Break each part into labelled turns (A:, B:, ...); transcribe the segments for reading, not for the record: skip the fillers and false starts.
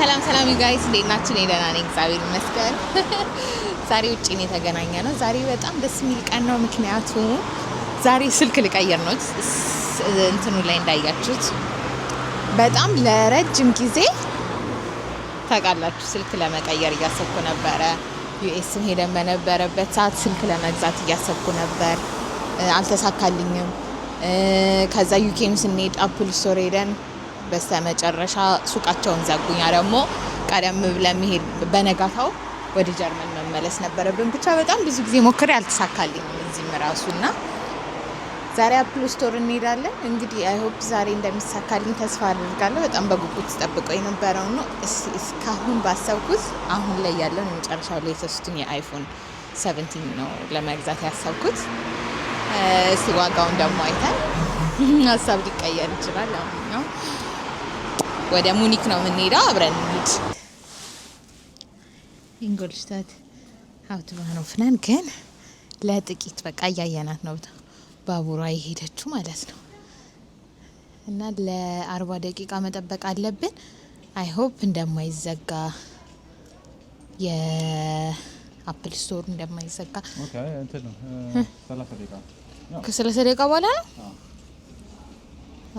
A: ሰላም ዩ ጋይስ እንዴት ናችሁ? እኔ ደህና ነኝ እግዚአብሔር ይመስገን። ዛሬ ውጪ ነው የተገናኘነው። ዛሬ በጣም ደስ የሚል ቀን ነው። ምክንያቱም ዛሬ ስልክ ልቀይር ነው። እንትኑ ላይ እንዳያችሁት በጣም ለረጅም ጊዜ ታውቃላችሁ ስልክ ለመቀየር እያሰብኩ ነበረ። ዩኤስም ሄደን በነበረበት ሰዓት ስልክ ለመግዛት እያሰብኩ ነበር፣ አልተሳካልኝም። ከዛ ዩኬም ስንሄድ አፕል ስቶር ሄደን በስተመጨረሻ ሱቃቸውን ዘጉኛ። ደግሞ ቀደም ብለን መሄድ በነጋታው ወደ ጀርመን መመለስ ነበረብን። ብቻ በጣም ብዙ ጊዜ ሞክሬ አልተሳካልኝም እዚህም ራሱና ዛሬ አፕል ስቶር እንሄዳለን። እንግዲህ አይ ሆፕ ዛሬ እንደሚሳካልኝ ተስፋ አድርጋለሁ። በጣም በጉጉት ተጠብቀው የነበረው ነው። እስካሁን ባሰብኩት አሁን ላይ ያለውን የመጨረሻው ሌተስቱን የአይፎን 17 ነው ለመግዛት ያሰብኩት። እስቲ ዋጋውን ደግሞ አይተን ሀሳብ ሊቀየር ይችላል። አሁን ነው ወደ ሙኒክ ነው የምንሄደው። አብረን እንሂድ። ኢንጎልሽታት ሀብት ባኖፍ ነን፣ ግን ለጥቂት በቃ እያየናት ነው ባቡሯ የሄደችው ማለት ነው። እና ለ40 ደቂቃ መጠበቅ አለብን። አይ ሆፕ እንደማይዘጋ የአፕል ስቶር እንደማይዘጋ።
B: ኦኬ እንትን ነው
A: 30 ደቂቃ በኋላ ነው።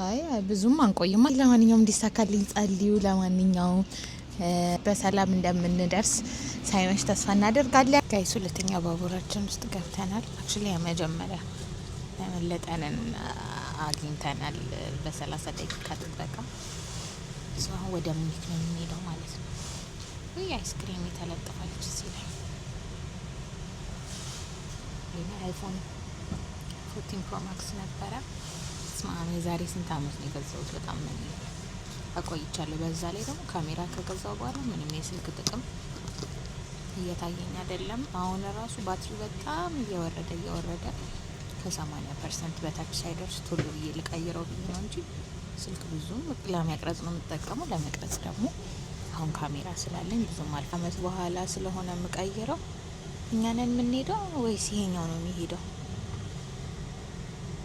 A: አይ ብዙም አንቆይም። ለማንኛውም እንዲሳካልኝ ጸልዩ። ለማንኛውም በሰላም እንደምንደርስ ሳይመሽ ተስፋ እናደርጋለን። ጋይስ ሁለተኛ ባቡራችን ውስጥ ገብተናል። አክቹሊ የመጀመሪያ ያመለጠንን አግኝተናል በ30 ደቂቃ ጥበቃ። አሁን ወደ ሙኒክ ነው የምንሄደው ማለት ነው። ወይ አይስክሪም የተለጠፈች እዚህ ላይ አይፎን 14 ፕሮ ማክስ ነበረ። ስማም የዛሬ ስንት አመት ነው የገዛሁት። በጣም ነው አቆይቻለሁ። በዛ ላይ ደግሞ ካሜራ ከገዛው በኋላ ምንም የስልክ ጥቅም እየታየኝ አይደለም። አሁን ራሱ ባትሪ በጣም እየወረደ ከ80% በታች ሳይደርስ ቶሎ ብዬ ልቀይረው ብዬ ነው እንጂ ስልክ ብዙም ለመቅረጽ ነው የምጠቀመው። ለመቅረጽ ደግሞ አሁን ካሜራ ስላለኝ ብዙም አመት በኋላ ስለሆነ የምቀይረው። እኛ ነን የምንሄደው ወይስ ይሄኛው ነው የሚሄደው?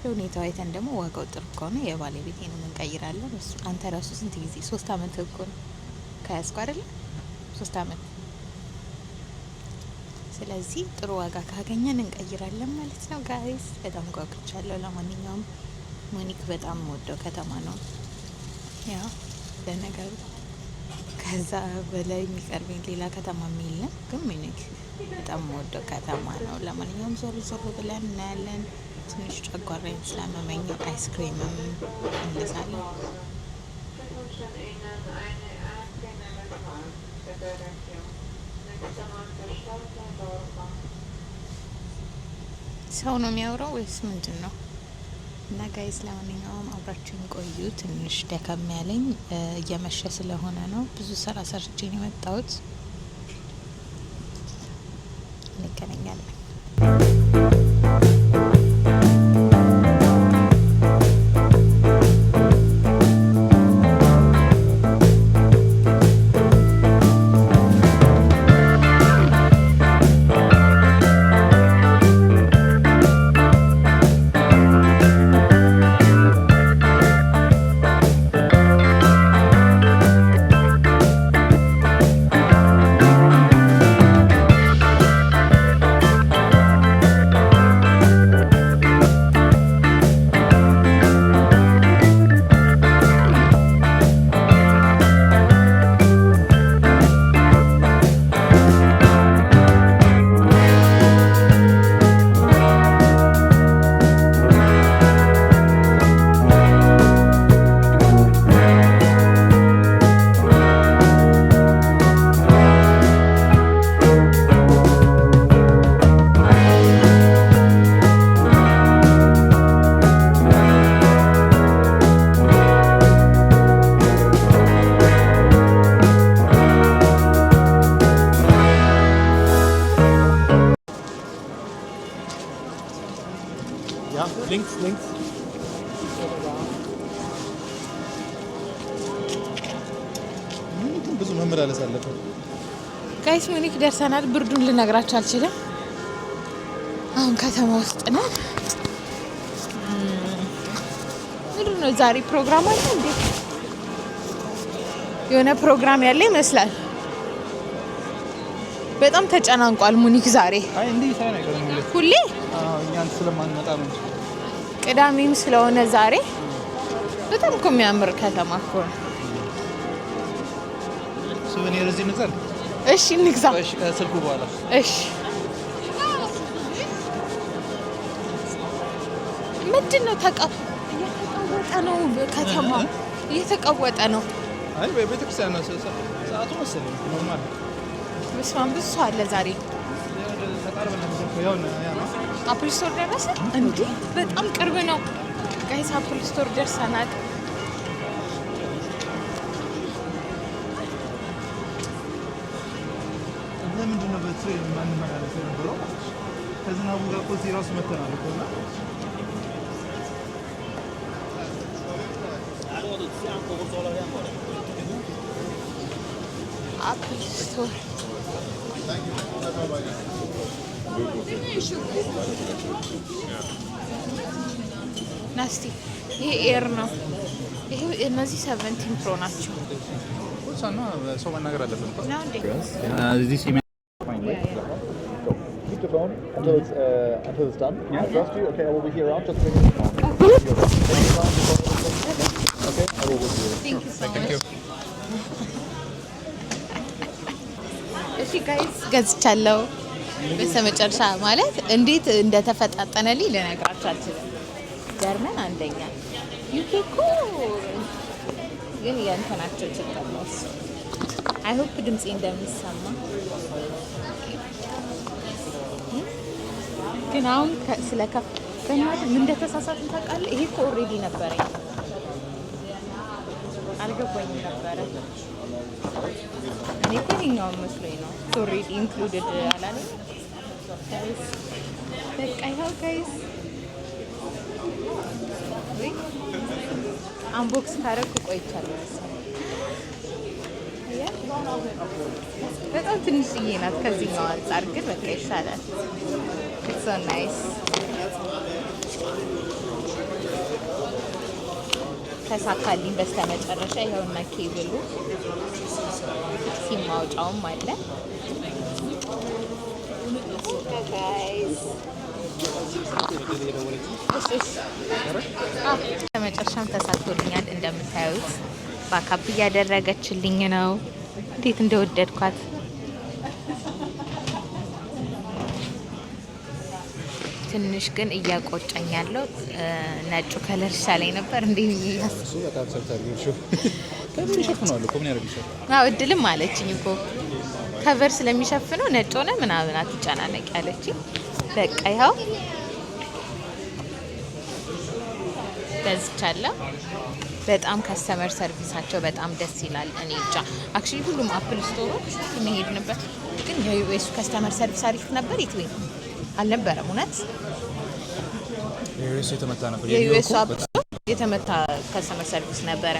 A: ሁኔታው አይተን ደግሞ ዋጋው ጥሩ ከሆነ የባለቤቴን እንቀይራለን። አንተ ራሱ ስንት ጊዜ 3 አመት እኮ ነው ከያዝኩ አይደለ? 3 አመት። ስለዚህ ጥሩ ዋጋ ካገኘን እንቀይራለን ማለት ነው ጋይስ። በጣም ጓጉቻለሁ። ለማንኛውም ሙኒክ በጣም ወደው ከተማ ነው። ያው ለነገሩ ከዛ በላይ የሚቀርበኝ ሌላ ከተማ የለም፣ ግን ሙኒክ በጣም ወደው ከተማ ነው። ለማንኛውም ዞር ብለን እናያለን። ትንሽ ጨጓራዬን ስላመመኝ አይስክሪምም እንገዛለን። ሰው ነው የሚያወራው ወይስ ምንድን ነው? እና ጋይስ ለማንኛውም አብራችሁን ቆዩ። ትንሽ ደከም ያለኝ እየመሸ ስለሆነ ነው። ብዙ ስራ ሰርቼ ነው የመጣሁት። እንገናኛለን።
B: links ብዙ መመላለስ አለበት
A: ጋይስ። ሙኒክ ደርሰናል። ብርዱን ልነግራችሁ አልችልም። አሁን ከተማ ውስጥ ነው። ምንድን ነው ዛሬ ፕሮግራም አለ እንዴ? የሆነ ፕሮግራም ያለ ይመስላል። በጣም ተጨናንቋል ሙኒክ ዛሬ።
B: አይ እንዴ ሳይነገር ነው
A: ሁሌ
B: እኛን ስለማንመጣ ነው።
A: ቅዳሜም ስለሆነ ዛሬ በጣም እኮ የሚያምር ከተማ እኮ ነው።
B: ሱቨኒር እዚህ እንግዛል።
A: እሺ እንግዛ።
B: እሺ ስልኩ በኋላ
A: እሺ ምንድን ነው እየተቀወጠ ነው ከተማ እየተቀወጠ ነው።
B: አይ በቤተክርስቲያን ነው ሰዓቱ መሰለኝ ኖርማል።
A: በስማም ብዙ ሰው አለ ዛሬ። አፕል ስቶር ደረሰ እንዴ? በጣም ቅርብ ነው ጋይስ። አፕል ስቶር ደርሰናል።
B: ለምንድን ነው በትሬን ማንመላለስ የነበረው? ከዝናቡ ጋር እኮ እዚህ እራሱ መተናል እኮ እና
A: አፕል ስቶር ናስቲ ይሄ ኤር ነው። ይሄ እነዚህ 17 ፕሮ ናቸው።
B: ሳና ሰው መናገር አለብን እኮ
A: ነው እንዴ?
B: እዚህ
C: Keep the phone until it's done.
B: Yeah.
C: I trust you. Okay, I will be here around. Just bring it down. Okay, I will be here.
A: Thank you so
B: Thank
A: much.
B: you.
A: እሺ ጋይስ ገዝቻለሁ። በስተመጨረሻ ማለት እንዴት እንደተፈጣጠነልኝ ልነግራችሁ አልችልም። ጀርመን አንደኛ፣ ዩኬ እኮ ግን የእንትናቸው ችግር ነው። አይ ሆፕ ድምፄ እንደሚሰማ ግን አሁን ስለከፍ ምን እንደተሳሳትን ታውቃለህ? ይሄ እኮ ኦልሬዲ ነበረኝ አልገባኝም ነበረ። እኔ እኮ ይኸኛውን መስሎኝ ነው ኦልሬዲ ኢንክሉድድ አላለኝ። ጋይስ በቃ ይኸው ጋይስ አንቦክስ ካደረኩ ቆይቻለሁ መሰለኝ። በጣም ትንሽዬ ናት ከዚህኛው አንጻር ግን በቃ ይሻላል። ኢትስ ሶ ናይስ። ተሳካልኝ በስተመጨረሻ። ይኸውና ኬብሉ ሲም ማውጫውም አለ ጋይስ። በመጨረሻም ተሳክቶልኛል። እንደምታዩት ባካፕ እያደረገችልኝ ነው። እንዴት እንደወደድኳት ትንሽ ግን እያቆጨኝ ያለው ነጩ ከለር ይሻለኝ ነበር። እንዴ
B: እሱ በጣም ሰብታል ነው። ከምን ይሸፍነዋል እኮ ምን ያደርግሻል?
A: አዎ እድልም አለችኝ እኮ ከቨር ስለሚሸፍነው ነጭ ሆነ ምናምን አትጨናነቂ ያለችኝ። በቃ ይኸው ገዝቻለሁ። በጣም ከስተመር ሰርቪሳቸው በጣም ደስ ይላል። እኔ ብቻ አክቹሊ ሁሉም አፕል ስቶሮች የሚሄድንበት ግን የዩኤስ ከስተመር ሰርቪስ አሪፍ ነበር። የትዌ አልነበረም። እውነት
B: የዩኤስ የተመታ ነበር።
A: የዩኤስ አፕል ስቶር የተመታ ከስተመር ሰርቪስ ነበረ።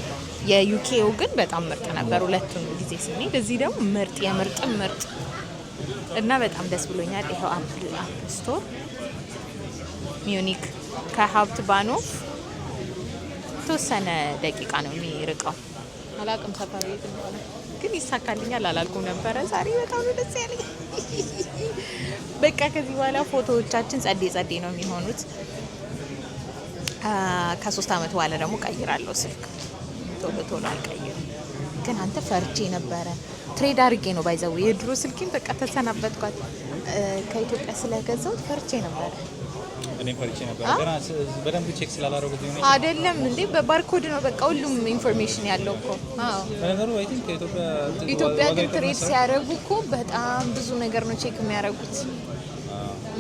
A: የዩኬው ግን በጣም ምርጥ ነበር። ሁለቱም ጊዜ ስንሄድ እዚህ ደግሞ ምርጥ የምርጥም ምርጥ እና በጣም ደስ ብሎኛል። ይኸው አፕል ስቶር ሚዩኒክ ከሀብት ባኖፍ የተወሰነ ደቂቃ ነው የሚርቀው። አላውቅም ሰፈሩ የት እንደሆነ ግን ይሳካልኛል አላልኩም ነበረ። ዛሬ በጣም ደስ ያለኝ። በቃ ከዚህ በኋላ ፎቶዎቻችን ጸዴ ነው የሚሆኑት። ከ3 ዓመት በኋላ ደግሞ ቀይራለሁ ስልክ። ቶሎ አልቀይርም። ግን አንተ ፈርቼ ነበረ። ትሬድ አድርጌ ነው ባይዘው የድሮ ስልኬን በቃ ተሰናበትኳት። ከኢትዮጵያ ስለገዛሁት ፈርቼ ነበረ።
B: እኔም ፈርቼ ነበር። ገና በደንብ ቼክ ስላላደረጉት ነው
A: አይደለም እንዴ? በባርኮድ ነው በቃ ሁሉም ኢንፎርሜሽን ያለው እኮ። አዎ
B: በነገሩ አይ ቲንክ
A: ኢትዮጵያ ግን ትሬድ ሲያደርጉ እኮ በጣም ብዙ ነገር ነው ቼክ የሚያደርጉት።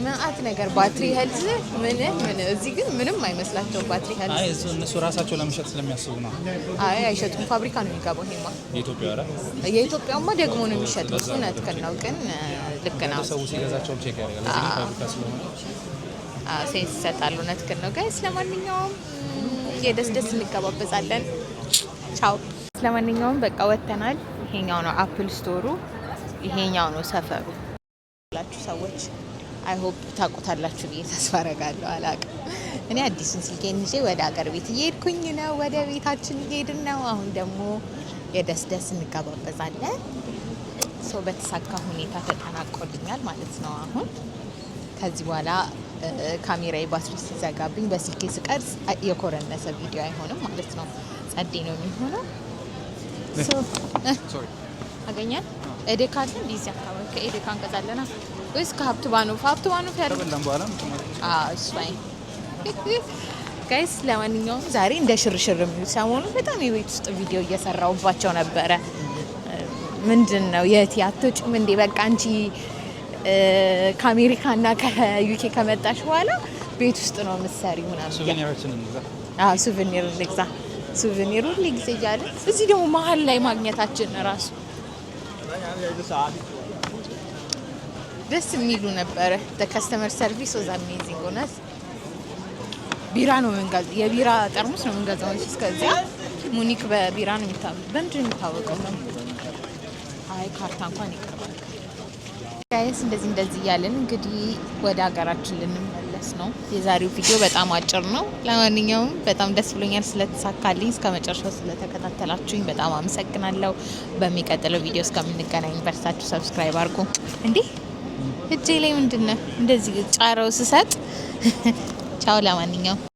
A: ማአት ነገር ባትሪ ሄልዝ ምን እዚህ ግን ምንም አይመስላቸው ባትሪ ሄልዝ።
B: አይ እነሱ ራሳቸው ለመሸጥ ስለሚያስቡ ነው።
A: አይ አይሸጡም፣ ፋብሪካ ነው የሚገባው። ይሄማ
B: የኢትዮጵያ አረ
A: የኢትዮጵያውማ ደግሞ ነው የሚሸጠው። እሱ ነትከን ነው ግን ልክ ነው።
B: ሰው ሲገዛቸው ቼክ ያደርጋል። እዚህ ፋብሪካ ስለሆነ
A: ሴንስ ይሰጣሉ። ነትከን ነው ጋይስ። ለማንኛውም የደስ እንገባበዛለን። ቻው። ለማንኛውም በቃ ወተናል። ይሄኛው ነው አፕል ስቶሩ፣ ይሄኛው ነው ሰፈሩ። ላችሁ ሰዎች አይ ሆፕ ታውቁታላችሁ ብዬ ተስፋ አደርጋለሁ። አላውቅም። እኔ አዲሱን ስልኬን ይዤ ወደ ሀገር ቤት እየሄድኩኝ ነው። ወደ ቤታችን እየሄድን ነው። አሁን ደግሞ የደስ እንገባበዛለን። ሰው በተሳካ ሁኔታ ተጠናቆልኛል ማለት ነው። አሁን ከዚህ በኋላ ካሜራዬ ባትሪ ሲዘጋብኝ በስልኬ ስቀርጽ የኮረነሰ ቪዲዮ አይሆንም ማለት ነው። ጸዴ ነው የሚሆነው። አገኛል ኤዴካ አለ እንደዚህ አካባቢ ከኤዴካ እንገዛለና ወይስ ከሀብት ባኖፍ ያደርጋል በኋላ ጋይስ። ለማንኛውም ዛሬ እንደ ሽርሽር የሚሉት ሰሞኑን በጣም የቤት ውስጥ ቪዲዮ እየሰራሁባቸው ነበረ። ምንድን ነው የት አትወጪም እንዴ? በቃ አንቺ ከአሜሪካና ከዩኬ ከመጣሽ በኋላ ቤት ውስጥ ነው የምትሰሪው ምናምን። ሱቬኒር ልግዛ፣ ሱቬኒር ሁሌ ጊዜ እያለ እዚህ ደግሞ መሀል ላይ ማግኘታችን ራሱ ደስ የሚሉ ነበረ። ከስተመር ሰርቪስ ወዝ አሜዚንግ ሆነስ። ቢራ ነው የምንገዛው፣ የቢራ ጠርሙስ ነው የምንገዛው። እስከዚያ ሙኒክ በቢራ ነው በምንድን ነው የሚታወቀው? አይ ካርታ እንኳን ይቀርባል። ጋይስ እንደዚህ እያለን እንግዲህ ወደ ሀገራችን ልንመለስ ነው። የዛሬው ቪዲዮ በጣም አጭር ነው። ለማንኛውም በጣም ደስ ብሎኛል ስለተሳካልኝ። እስከ መጨረሻው ስለተከታተላችሁኝ በጣም አመሰግናለሁ። በሚቀጥለው ቪዲዮ እስከምንገናኝ በርታችሁ ሰብስክራይብ አድርጉ። እንዴ እጄ ላይ ምንድነው እንደዚህ ጫረው ስሰጥ ቻው። ለማንኛውም